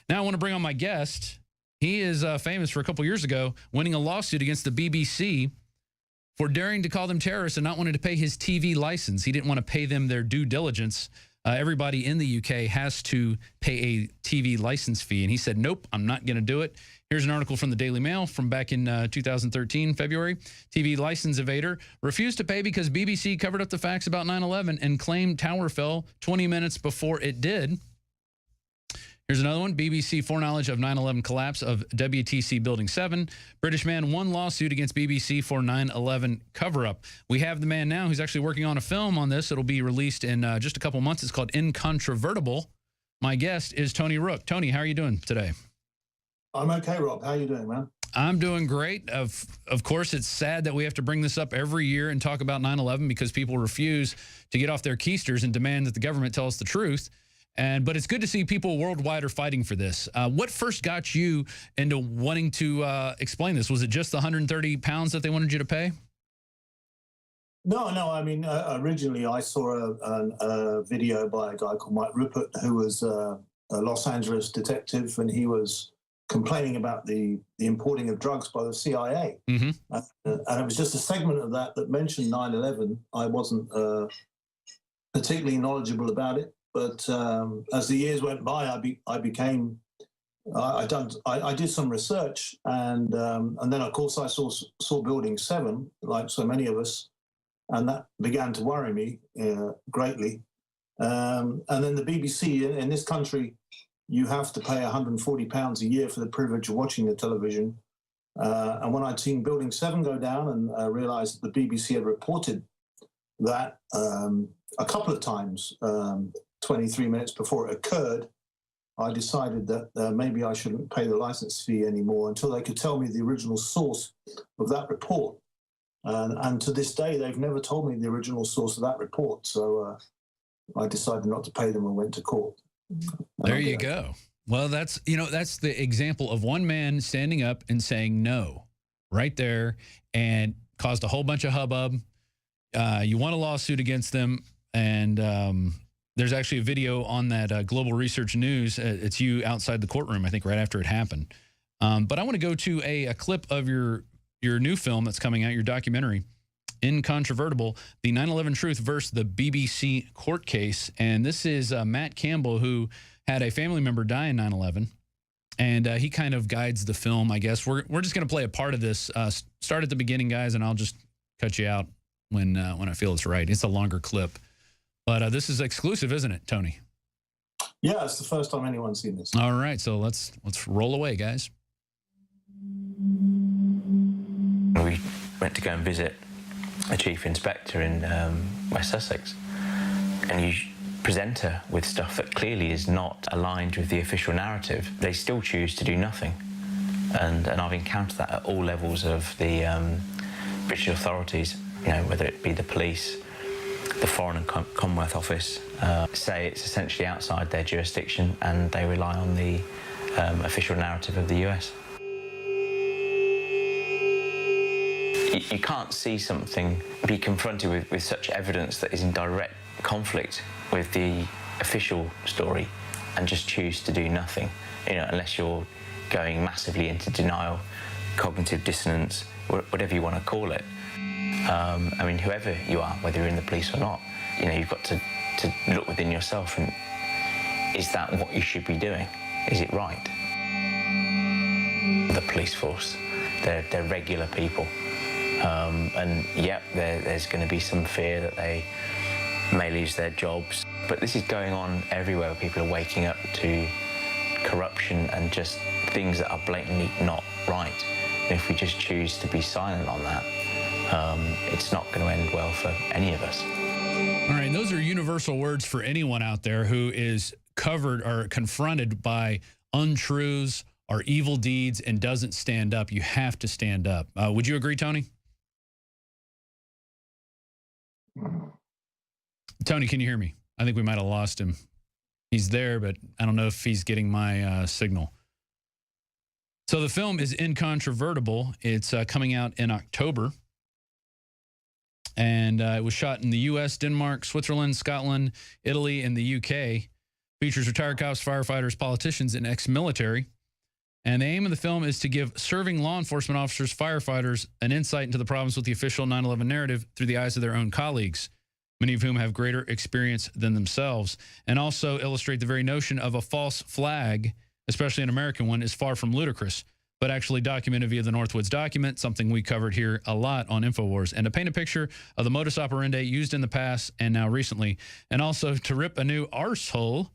Now I want to bring on my guest. He is famous for a couple years ago winning a lawsuit against the BBC for daring to call them terrorists and not wanting to pay his TV license. He didn't want to pay them their due diligence. Everybody in the UK has to pay a TV license fee. And he said, nope, I'm not going to do it. Here's an article from the Daily Mail from back in 2013, February. TV license evader refused to pay because BBC covered up the facts about 9/11 and claimed tower fell 20 minutes before it did. Here's another one. BBC foreknowledge of 9/11 collapse of WTC Building 7. British man won lawsuit against BBC for 9/11 cover-up. We have the man now who's actually working on a film on this. It'll be released in just a couple months. It's called Incontrovertible. My guest is Tony Rook. Tony, how are you doing today? I'm okay, Rob. How are you doing, man? I'm doing great. Of course, it's sad that we have to bring this up every year and talk about 9/11 because people refuse to get off their keisters and demand that the government tell us the truth. But it's good to see people worldwide are fighting for this. What first got you into wanting to explain this? Was it just the 130 pounds that they wanted you to pay? No. I mean, originally I saw a video by a guy called Mike Ruppert, who was a Los Angeles detective, and he was complaining about the importing of drugs by the CIA. Mm-hmm. And it was just a segment of that mentioned 9/11. I wasn't particularly knowledgeable about it. But as the years went by, I did some research, and then of course I saw Building 7, like so many of us, and that began to worry me greatly. And then the BBC in this country, you have to pay £140 a year for the privilege of watching the television. And when I'd seen Building 7 go down and realised that the BBC had reported that a couple of times, 23 minutes before it occurred, I decided that maybe I shouldn't pay the license fee anymore until they could tell me the original source of that report. And to this day, they've never told me the original source of that report. So I decided not to pay them and went to court. There you go. Well, that's the example of one man standing up and saying no right there and caused a whole bunch of hubbub. You won a lawsuit against them, and there's actually a video on that Global Research News. It's you outside the courtroom, I think, right after it happened. But I want to go to a clip of your new film that's coming out, your documentary, Incontrovertible, the 9/11 Truth versus the BBC court case. And this is Matt Campbell, who had a family member die in 9/11. And he kind of guides the film, I guess. We're just going to play a part of this. Start at the beginning, guys, and I'll just cut you out when I feel it's right. It's a longer clip. But this is exclusive, isn't it, Tony? Yeah, it's the first time anyone's seen this. All right, so let's roll away, guys. We went to go and visit a chief inspector in West Sussex, and you present her with stuff that clearly is not aligned with the official narrative. They still choose to do nothing, and I've encountered that at all levels of the British authorities. You know, whether it be the police, the Foreign and Commonwealth Office, say it's essentially outside their jurisdiction, and they rely on the official narrative of the US. You can't see something, be confronted with such evidence that is in direct conflict with the official story and just choose to do nothing, you know, unless you're going massively into denial, cognitive dissonance, whatever you want to call it. I mean, whoever you are, whether you're in the police or not, you know, you've got to look within yourself and is that what you should be doing? Is it right? The police force, they're regular people. And yep, there's going to be some fear that they may lose their jobs. But this is going on everywhere. People are waking up to corruption and just things that are blatantly not right. And if we just choose to be silent on that, it's not going to end well for any of us. All right, those are universal words for anyone out there who is covered or confronted by untruths or evil deeds and doesn't stand up. You have to stand up. Would you agree, Tony? Tony, can you hear me? I think we might have lost him. He's there, but I don't know if he's getting my signal. So the film is Incontrovertible. It's coming out in October. And it was shot in the U.S., Denmark, Switzerland, Scotland, Italy, and the U.K. Features retired cops, firefighters, politicians, and ex-military. And the aim of the film is to give serving law enforcement officers, firefighters, an insight into the problems with the official 9/11 narrative through the eyes of their own colleagues, many of whom have greater experience than themselves, and also illustrate the very notion of a false flag, especially an American one, is far from ludicrous, but actually documented via the Northwoods document, something we covered here a lot on InfoWars, and to paint a picture of the modus operandi used in the past and now recently, and also to rip a new arsehole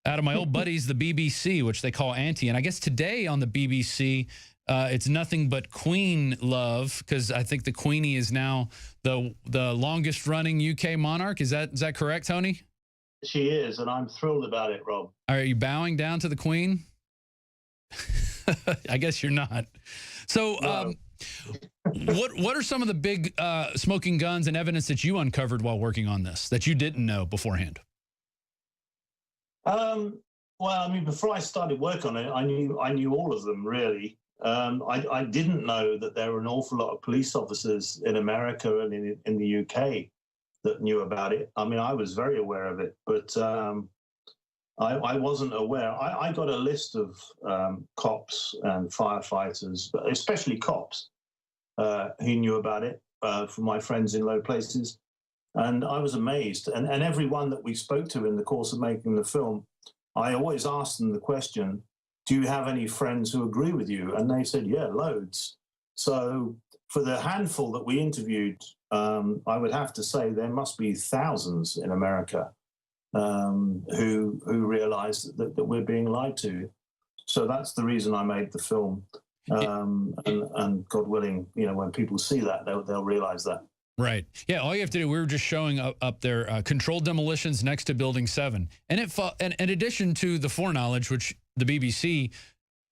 out of my old buddies, the BBC, which they call Auntie. And I guess today on the BBC, it's nothing but Queen love, because I think the Queenie is now the longest running UK monarch. Is that correct, Tony? She is, and I'm thrilled about it, Rob. Are you bowing down to the Queen? I guess you're not. So No. what are some of the big smoking guns and evidence that you uncovered while working on this that you didn't know beforehand? Well, I mean, before I started work on it, I knew all of them, really. I didn't know that there were an awful lot of police officers in America and in the UK that knew about it. I mean, I was very aware of it, but I wasn't aware. I got a list of cops and firefighters, but especially cops, who knew about it from my friends in low places. And I was amazed. And everyone that we spoke to in the course of making the film, I always asked them the question, do you have any friends who agree with you? And they said, yeah, loads. So for the handful that we interviewed, I would have to say there must be thousands in America who realize that we're being lied to. So that's the reason I made the film. And God willing, you know, when people see that, they'll realize that. Right. Yeah. All you have to do, we were just showing up there, controlled demolitions next to Building 7. And and in addition to the foreknowledge, which the BBC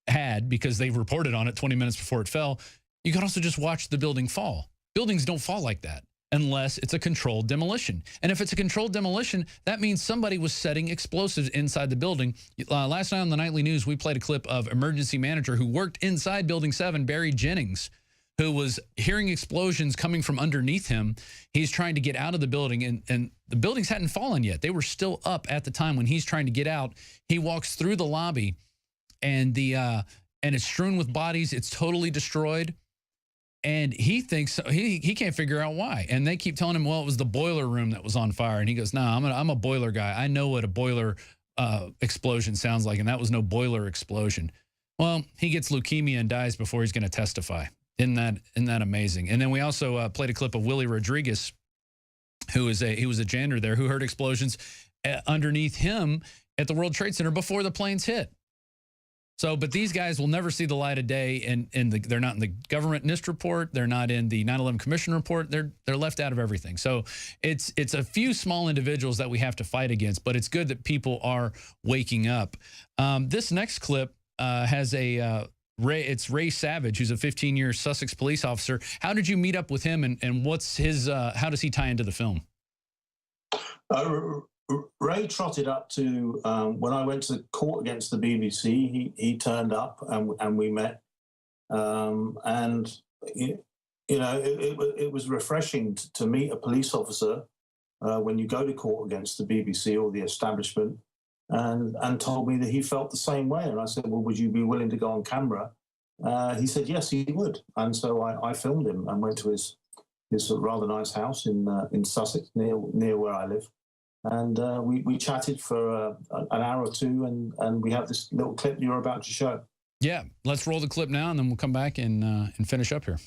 had because they reported on it 20 minutes before it fell, you could also just watch the building fall. Buildings don't fall like that unless it's a controlled demolition. And if it's a controlled demolition, that means somebody was setting explosives inside the building. Last night on the Nightly News, we played a clip of emergency manager who worked inside Building 7, Barry Jennings, who was hearing explosions coming from underneath him. He's trying to get out of the building, and the buildings hadn't fallen yet. They were still up at the time when he's trying to get out. He walks through the lobby, and it's strewn with bodies. It's totally destroyed. And he thinks, he can't figure out why. And they keep telling him, well, it was the boiler room that was on fire. And he goes, no, I'm a boiler guy. I know what a boiler explosion sounds like, and that was no boiler explosion. Well, he gets leukemia and dies before he's going to testify. Isn't that amazing? And then we also played a clip of Willie Rodriguez, he was a janitor there, who heard explosions underneath him at the World Trade Center before the planes hit. So, but these guys will never see the light of day, and they're not in the government NIST report. They're not in the 9/11 Commission report. They're left out of everything. So it's a few small individuals that we have to fight against, but it's good that people are waking up. This next clip has it's Ray Savage, who's a 15-year Sussex police officer. How did you meet up with him, and what's his? How does he tie into the film? Ray trotted up to when I went to court against the BBC. He turned up and we met, and you know it was refreshing to meet a police officer when you go to court against the BBC or the establishment, and told me that he felt the same way. And I said, well, would you be willing to go on camera? He said yes, he would. And so I filmed him and went to his rather nice house in Sussex near where I live. And we chatted for an hour or two, and we have this little clip you're about to show. Yeah, let's roll the clip now, and then we'll come back and finish up here.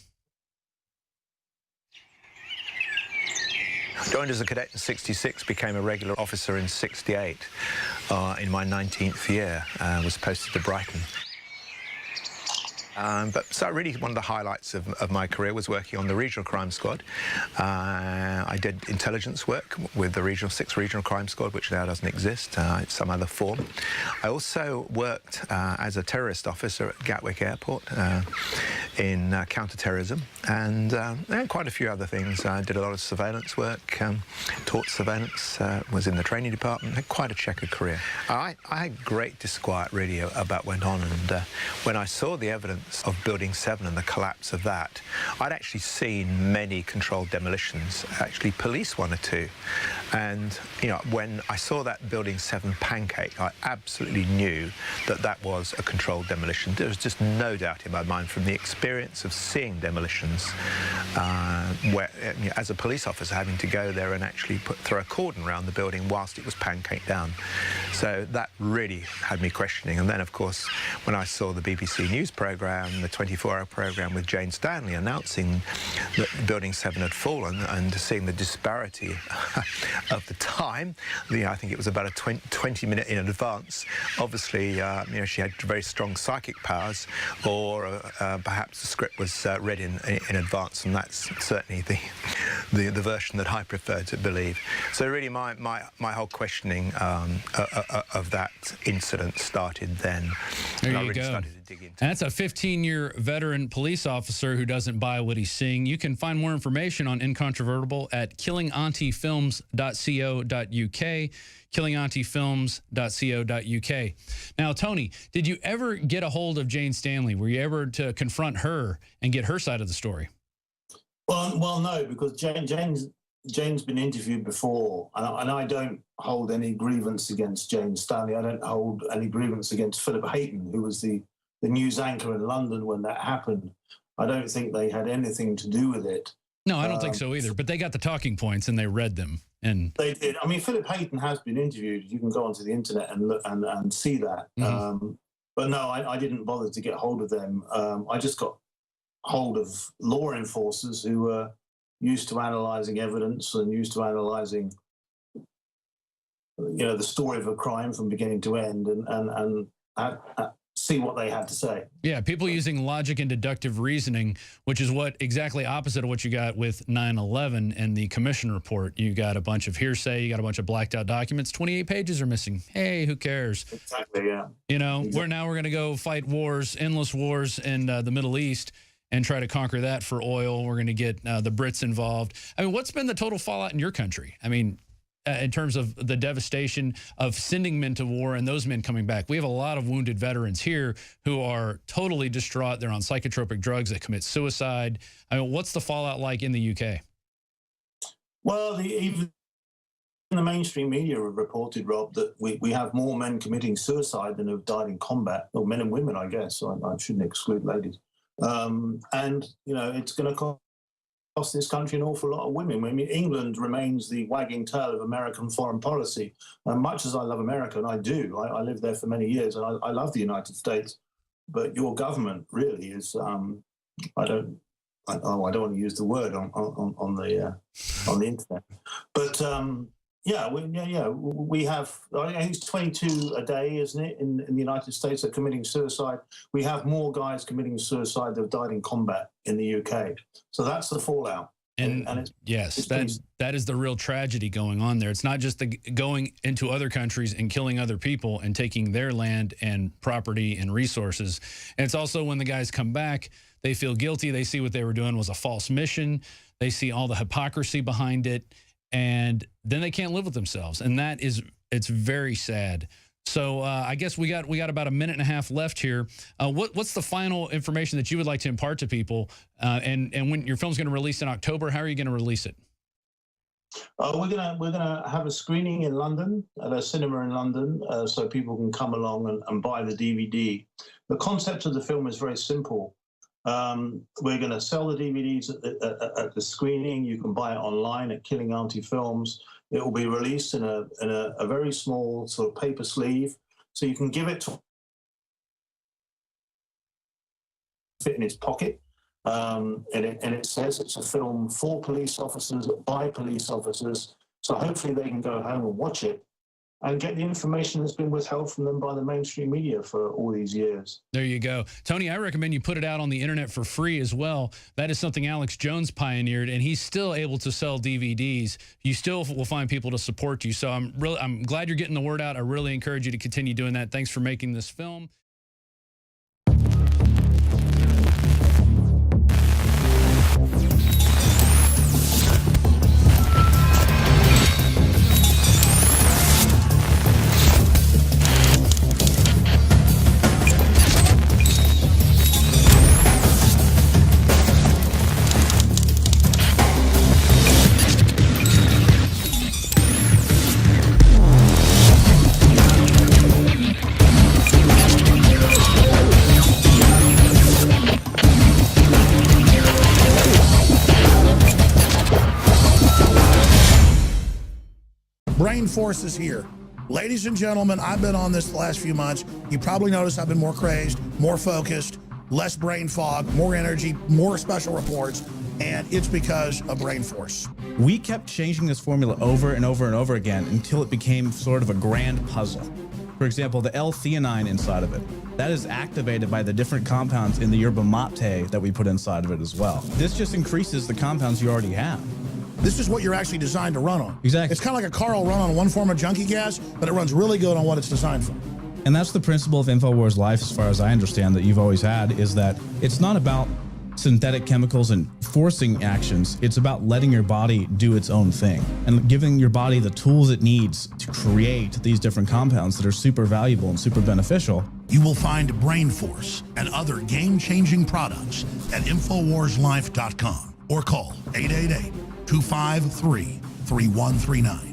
Joined as a cadet in '66, became a regular officer in '68. In my 19th year, was posted to Brighton. So really one of the highlights of my career was working on the Regional Crime Squad. I did intelligence work with the 6th Regional Crime Squad, which now doesn't exist, it's some other form. I also worked as a terrorist officer at Gatwick Airport in counterterrorism and quite a few other things. I did a lot of surveillance work, taught surveillance, was in the training department, had quite a checkered career. I had great disquiet really about what went on, and when I saw the evidence of Building 7 and the collapse of that, I'd actually seen many controlled demolitions, actually police one or two. And, you know, when I saw that Building 7 pancake, I absolutely knew that that was a controlled demolition. There was just no doubt in my mind from the experience of seeing demolitions, where, you know, as a police officer, having to go there and actually throw a cordon around the building whilst it was pancaked down. So that really had me questioning. And then, of course, when I saw the BBC News programme, the 24-hour programme with Jane Stanley announcing that Building 7 had fallen, and seeing the disparity of the time, you know, I think it was about a 20-minute in advance. Obviously, you know, she had very strong psychic powers, or perhaps the script was read in advance, and that's certainly the version that I prefer to believe. So really, my whole questioning of that incident started then. There and you I really go. started to dig into And that's a 15-year veteran police officer who doesn't buy what he's seeing. You can find more information on Incontrovertible at killingauntiefilms.co.uk, killingauntiefilms.co.uk. Now, Tony, did you ever get a hold of Jane Stanley? Were you ever to confront her and get her side of the story? Well, no, because Jane's been interviewed before, and I don't hold any grievance against Jane Stanley. I don't hold any grievance against Philip Hayton, who was the news anchor in London when that happened. I don't think they had anything to do with it. No, I don't think so either. But they got the talking points and they read them. And they did. I mean, Philip Hayton has been interviewed. You can go onto the internet and look and see that. Mm-hmm. But no, I didn't bother to get hold of them. I just got hold of law enforcers who were used to analysing evidence and used to analysing, you know, the story of a crime from beginning to end, and see what they had to say. yeah, people using logic and deductive reasoning, which is what exactly opposite of what you got with 9/11 and the commission report. You got a bunch of hearsay, you got a bunch of blacked out documents, 28 pages are missing. Hey, who cares? Exactly, yeah. You know, Exactly. we're going to go fight wars, endless wars in the Middle East and try to conquer that for oil. We're going to get the Brits involved. I mean, what's been the total fallout in your country? I mean, in terms of the devastation of sending men to war and those men coming back. We have a lot of wounded veterans here who are totally distraught. They're on psychotropic drugs. They commit suicide. I mean, what's the fallout like in the UK? Well, even the mainstream media have reported, Rob, that we have more men committing suicide than have died in combat, or men and women, I guess. I shouldn't exclude ladies. And, you know, it's going to cost this country an awful lot of women. I mean, England remains the wagging tail of American foreign policy. Much as I love America, and I do, I lived there for many years, and I love the United States, but your government really is, I don't want to use the word on the internet, but we have, I think it's 22 a day, isn't it, in the United States are committing suicide. We have more guys committing suicide that have died in combat in the UK. So that's the fallout. And it's, yes, it's that is the real tragedy going on there. It's not just the going into other countries and killing other people and taking their land and property and resources. And it's also when the guys come back, they feel guilty. They see what they were doing was a false mission. They see all the hypocrisy behind it. And then they can't live with themselves. And it's very sad. So I guess we got about a minute and a half left here. What's the final information that you would like to impart to people? And when your film's going to release in October, how are you going to release it? We're gonna have a screening in London at a cinema in London, so people can come along and buy the DVD. The concept of the film is very simple. We're going to sell the DVDs at the screening. You can buy it online at Killing Auntie Films. It will be released in a very small sort of paper sleeve, so you can give it to fit in his pocket. And it says it's a film for police officers, by police officers. So hopefully they can go home and watch it and get the information that's been withheld from them by the mainstream media for all these years. There you go. Tony, I recommend you put it out on the internet for free as well. That is something Alex Jones pioneered, and he's still able to sell DVDs. You still will find people to support you. So I'm glad you're getting the word out. I really encourage you to continue doing that. Thanks for making this film. Brain Force is here. Ladies and gentlemen, I've been on this the last few months. You probably noticed I've been more crazed, more focused, less brain fog, more energy, more special reports, and it's because of Brain Force. We kept changing this formula over and over and over again until it became sort of a grand puzzle. For example, the L-theanine inside of it, that is activated by the different compounds in the yerba mate that we put inside of it as well. This just increases the compounds you already have. This is what you're actually designed to run on. Exactly. It's kind of like a car will run on one form of junkie gas, but it runs really good on what it's designed for. And that's the principle of InfoWars Life, as far as I understand, that you've always had, is that it's not about synthetic chemicals and forcing actions. It's about letting your body do its own thing and giving your body the tools it needs to create these different compounds that are super valuable and super beneficial. You will find Brain Force and other game-changing products at InfoWarsLife.com or call 888-253-3139.